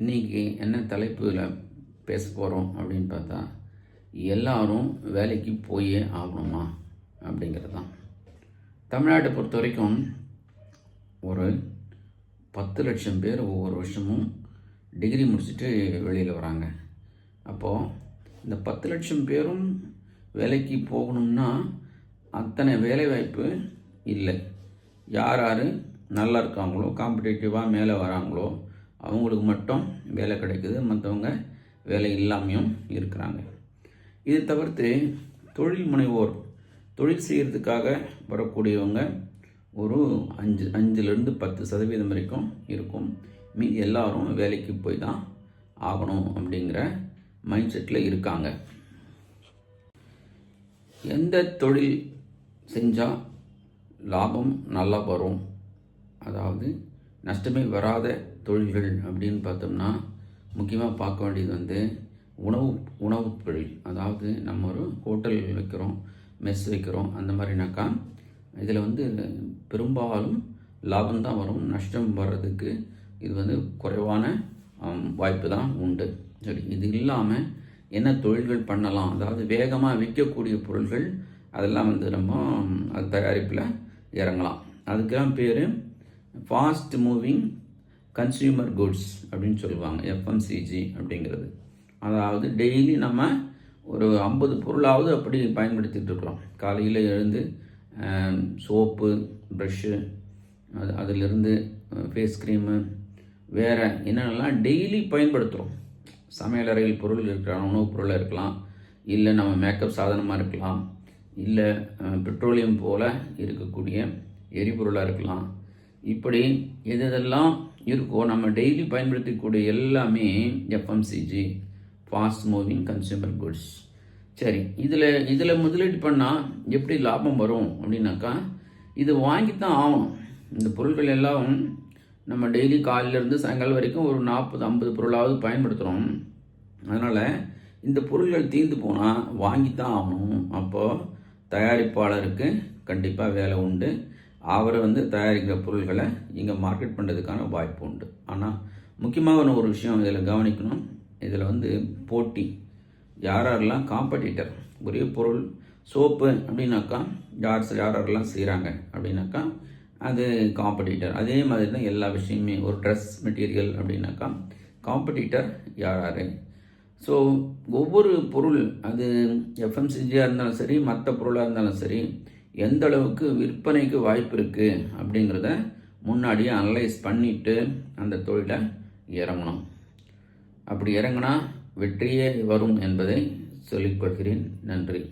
இன்றைக்கி என்ன தலைப்பில் பேச போகிறோம் அப்படின்னு பார்த்தா, எல்லாரும் வேலைக்கு போயே ஆகணுமா அப்படிங்கிறது தான். தமிழ்நாட்டை பொறுத்த வரைக்கும் ஒரு 10 லட்சம் பேர் ஒவ்வொரு வருஷமும் டிகிரி முடிச்சுட்டு வெளியில் வராங்க. அப்போது இந்த 10 லட்சம் பேரும் வேலைக்கு போகணும்னா அத்தனை வேலைவாய்ப்பு இல்லை. யார் யார் நல்லா இருக்காங்களோ, காம்படிட்டிவாக மேலே வராங்களோ அவங்களுக்கு மட்டும் வேலை கிடைக்குது, மற்றவங்க வேலை இல்லாமையும் இருக்கிறாங்க. இது தவிர்த்து தொழில் முனைவோர், தொழில் செய்கிறதுக்காக வரக்கூடியவங்க ஒரு 5லேருந்து 10% வரைக்கும் இருக்கும். மீதி எல்லாரும் வேலைக்கு போய் தான் ஆகணும் அப்படிங்கிற மைண்ட் செட்டில் இருக்காங்க. எந்த தொழில் செஞ்சால் லாபம் நல்லா வரும், அதாவது நஷ்டமே வராத தொழில்கள் அப்படின்னு பார்த்தோம்னா, முக்கியமாக பார்க்க வேண்டியது உணவு தொழில். அதாவது நம்ம ஒரு ஹோட்டல் வைக்கிறோம், மெஸ் வைக்கிறோம், அந்த மாதிரினாக்கா இதில் பெரும்பாலும் லாபம்தான் வரும். நஷ்டம் வர்றதுக்கு இது குறைவான வாய்ப்பு தான் உண்டு. சரி, இது இல்லாமல் என்ன தொழில்கள் பண்ணலாம், அதாவது வேகமாக விற்கக்கூடிய பொருள்கள் அதெல்லாம் நம்ம அது தயாரிப்பில் இறங்கலாம். அதுக்கெல்லாம் பேர் ஃபாஸ்ட் மூவிங் கன்சியூமர் குட்ஸ் அப்படின்னு சொல்லுவாங்க, FMCG அப்படிங்கிறது. அதாவது டெய்லி நம்ம ஒரு 50 பொருளாவது அப்படி பயன்படுத்திகிட்டு இருக்கிறோம். காலையில் எழுந்து சோப்பு, ப்ரஷ்ஷு, அதிலிருந்து ஃபேஸ் க்ரீமு, வேறு என்னென்னலாம் டெய்லி பயன்படுத்துகிறோம். சமையலறையில் பொருள் இருக்கலாம், உணவுப் பொருளாக இருக்கலாம், இல்லை நம்ம மேக்கப் சாதனமாக இருக்கலாம், இல்லை பெட்ரோலியம் போல் இருக்கக்கூடிய எரிபொருளாக இருக்கலாம். இப்படி எதெல்லாம் இருக்கோ நம்ம டெய்லி பயன்படுத்தக்கூடிய எல்லாமே FMCG, fast moving consumer goods. சரி, இதில் முதலீடு பண்ணால் எப்படி லாபம் வரும் அப்படின்னாக்கா, இது வாங்கித்தான் ஆகணும். இந்த பொருட்கள் எல்லாம் நம்ம டெய்லி காலையிலேருந்து சாயங்காலம் வரைக்கும் ஒரு 40-50 பொருளாவது பயன்படுத்துகிறோம். அதனால் இந்த பொருட்கள் தீர்ந்து போனால் வாங்கித்தான் ஆகணும். அப்போது தயாரிப்பாளருக்கு கண்டிப்பாக வேலை உண்டு. அவர் தயாரிக்கிற பொருள்களை இங்கே மார்க்கெட் பண்ணுறதுக்கான வாய்ப்பு உண்டு. ஆனால் முக்கியமான ஒரு விஷயம் இதில் கவனிக்கணும். இதில் போட்டி, யாரெல்லாம் காம்படிட்டர், ஒரே பொருள் சோப்பு அப்படின்னாக்கா யாரெல்லாம் செய்கிறாங்க அப்படின்னாக்கா அது காம்படிட்டர். அதே மாதிரி தான் எல்லா விஷயமே. ஒரு ட்ரெஸ் மெட்டீரியல் அப்படின்னாக்கா காம்படிட்டர் யார். ஸோ ஒவ்வொரு பொருள், அது FMCGயாக இருந்தாலும் சரி, மற்ற பொருளாக இருந்தாலும் சரி, எந்த அளவுக்கு விற்பனைக்கு வாய்ப்பு இருக்குது அப்படிங்கிறத முன்னாடியே அனலைஸ் பண்ணிவிட்டு அந்த தொழிலை இறங்கணும். அப்படி இறங்கினா வெற்றியே வரும் என்பதை சொல்லிக்கொள்கிறேன். நன்றி.